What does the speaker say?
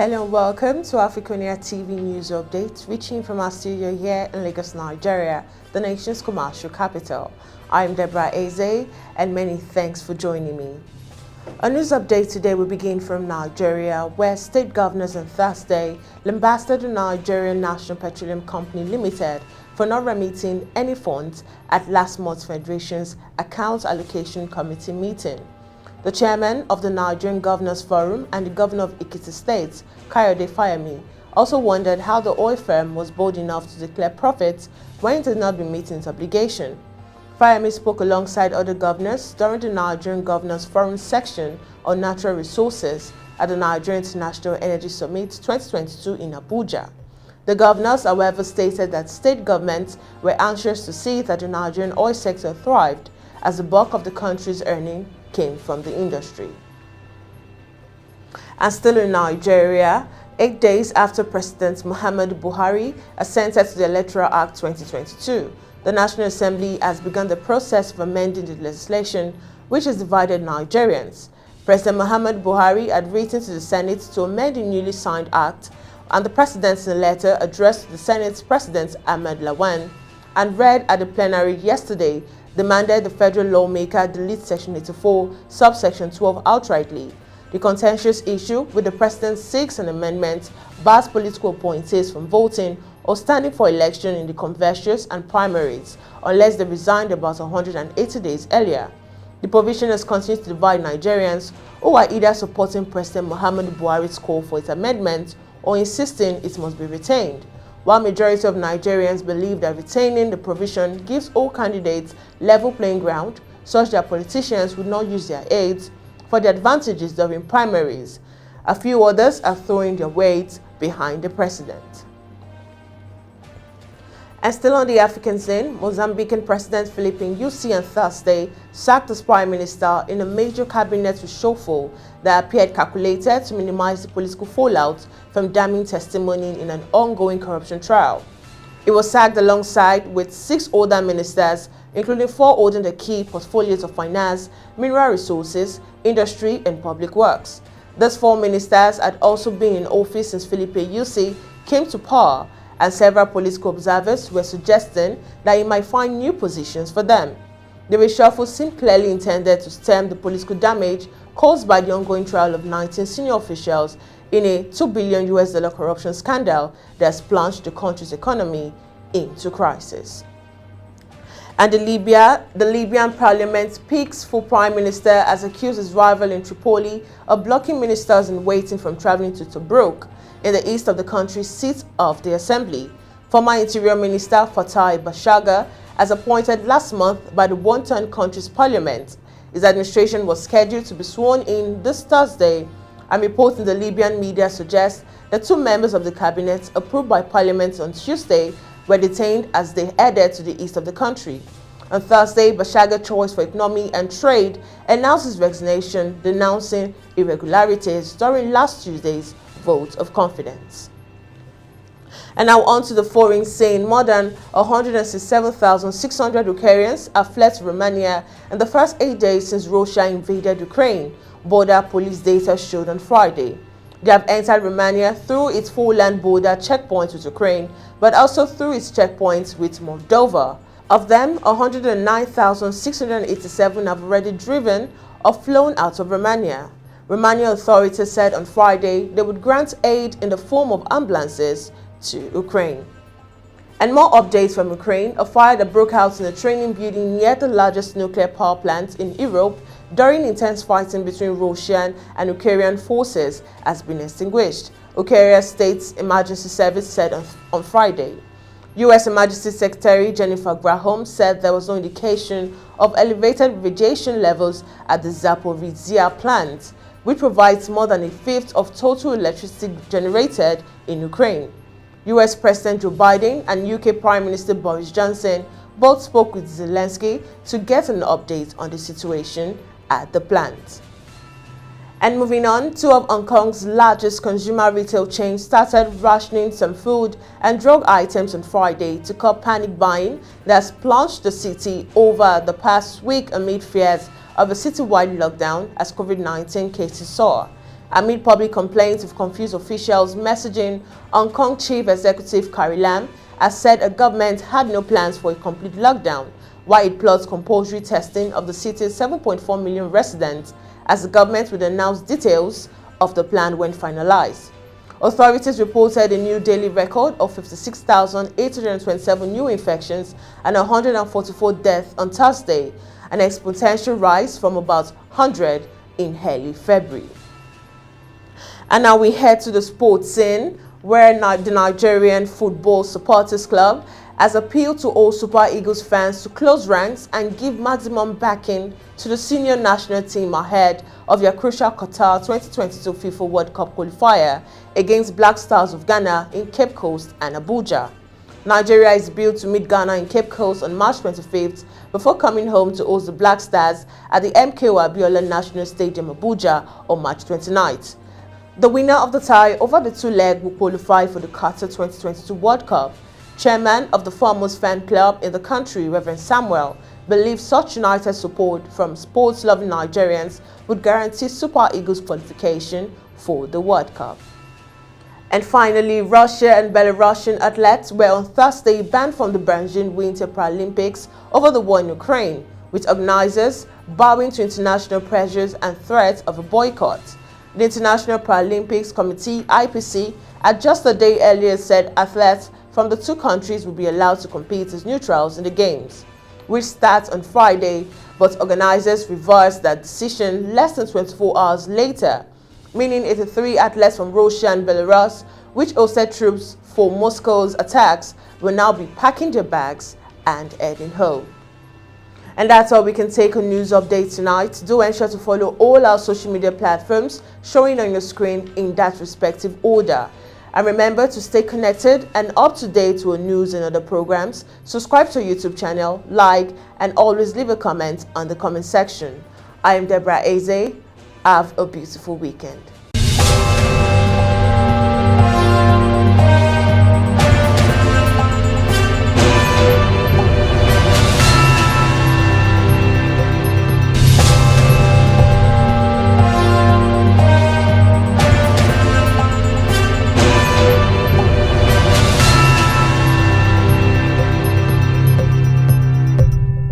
Hello and welcome to AFRICUNIA TV News Update, reaching from our studio here in Lagos, Nigeria, the nation's commercial capital. I am Deborah Ezeh, and many thanks for joining me. Our news update today will begin from Nigeria, where state governors on Thursday lambasted the Nigerian National Petroleum Company Limited for not remitting any funds at last month's Federation's Accounts Allocation Committee meeting. The chairman of the Nigerian Governors Forum and the governor of Ekiti State, Kayode Fayemi, also wondered how the oil firm was bold enough to declare profits when it had not been meeting its obligation. Fayemi spoke alongside other governors during the Nigerian Governors Forum section on natural resources at the Nigerian International Energy Summit 2022 in Abuja. The governors, however, stated that state governments were anxious to see that the Nigerian oil sector thrived, as the bulk of the country's earnings came from the industry. And still in Nigeria, 8 days after President Muhammadu Buhari assented to the Electoral Act 2022, the National Assembly has begun the process of amending the legislation which has divided Nigerians. President Muhammadu Buhari had written to the Senate to amend the newly signed act, and the President, in a letter addressed to the Senate's President Ahmed Lawan and read at the plenary yesterday, demanded the federal lawmaker delete Section 84, subsection 12 outrightly. The contentious issue, with the President seeks an amendment, bars political appointees from voting or standing for election in the conventions and primaries unless they resigned about 180 days earlier. The provision has continued to divide Nigerians who are either supporting President Muhammadu Buhari's call for its amendment or insisting it must be retained, while majority of Nigerians believe that retaining the provision gives all candidates level playing ground, such that politicians would not use their aides for the advantages during primaries. A few others are throwing their weight behind the president. And still on the African scene, Mozambican President Filipe Nyusi on Thursday sacked as Prime Minister in a major cabinet reshuffle that appeared calculated to minimize the political fallout from damning testimony in an ongoing corruption trial. He was sacked alongside with 6 other ministers, including 4 holding the key portfolios of finance, mineral resources, industry, and public works. These 4 ministers had also been in office since Filipe Nyusi came to power, and several political observers were suggesting that he might find new positions for them. The reshuffle seemed clearly intended to stem the political damage caused by the ongoing trial of 19 senior officials in a $2 billion corruption scandal that has plunged the country's economy into crisis. And the Libyan parliament picks full prime minister has accused his rival in Tripoli of blocking ministers in waiting from traveling to Tobruk, in the east of the country's seat of the assembly. Former Interior Minister Fatai Bashaga, as appointed last month by the one-term country's parliament. His administration was scheduled to be sworn in this Thursday, and reports in the Libyan media suggest that 2 members of the cabinet approved by parliament on Tuesday were detained as they headed to the east of the country. On Thursday, Bashaga Choice for Economy and Trade announced his resignation, denouncing irregularities during last Tuesday's vote of confidence. And now on to the foreign scene. More than 167,600 Ukrainians have fled to Romania in the first 8 days since Russia invaded Ukraine, border police data showed on Friday. They have entered Romania through its full land border checkpoints with Ukraine, but also through its checkpoints with Moldova. Of them, 109,687 have already driven or flown out of Romania. Romanian authorities said on Friday they would grant aid in the form of ambulances to Ukraine. And more updates from Ukraine: a fire that broke out in a training building near the largest nuclear power plant in Europe during intense fighting between Russian and Ukrainian forces has been extinguished, Ukraine State's emergency service said on Friday. U.S. Emergency Secretary Jennifer Graham said there was no indication of elevated radiation levels at the Zaporizhzhia plant, which provides more than a fifth of total electricity generated in Ukraine. U.S. President Joe Biden and UK Prime Minister Boris Johnson both spoke with Zelensky to get an update on the situation at the plant. And moving on, 2 of Hong Kong's largest consumer retail chains started rationing some food and drug items on Friday to curb panic buying that has plunged the city over the past week amid fears of a citywide lockdown as COVID-19 cases soar. amid public complaints of confused officials messaging. Hong Kong Chief Executive Carrie Lam has said a government had no plans for a complete lockdown, while it plots compulsory testing of the city's 7.4 million residents, as the government would announce details of the plan when finalized. Authorities reported a new daily record of 56,827 new infections and 144 deaths on Thursday, an exponential rise from about 100 in early February. And now we head to the sports scene, where the Nigerian Football Supporters Club has appealed to all Super Eagles fans to close ranks and give maximum backing to the senior national team ahead of their crucial Qatar 2022 FIFA World Cup qualifier against Black Stars of Ghana in Cape Coast and Abuja. Nigeria is billed to meet Ghana in Cape Coast on March 25th before coming home to host the Black Stars at the MKO Abiola National Stadium, Abuja on March 29th. The winner of the tie over the two legs will qualify for the Qatar 2022 World Cup. Chairman of the foremost fan club in the country, Reverend Samuel, believes such united support from sports-loving Nigerians would guarantee Super Eagles qualification for the World Cup. And finally, Russia and Belarusian athletes were on Thursday banned from the Beijing Winter Paralympics over the war in Ukraine, with organizers bowing to international pressures and threats of a boycott. The International Paralympics Committee, IPC, had just a day earlier said athletes from the two countries will be allowed to compete as neutrals in the Games, which starts on Friday, but organizers reversed that decision less than 24 hours later, meaning 83 athletes from Russia and Belarus, which hosted troops for Moscow's attacks, will now be packing their bags and heading home. And that's all we can take on news updates tonight. Do ensure to follow all our social media platforms showing on your screen in that respective order. And remember to stay connected and up to date with news and other programs. Subscribe to our YouTube channel, like, and always leave a comment on the comment section. I am Deborah Ezeh. Have a beautiful weekend.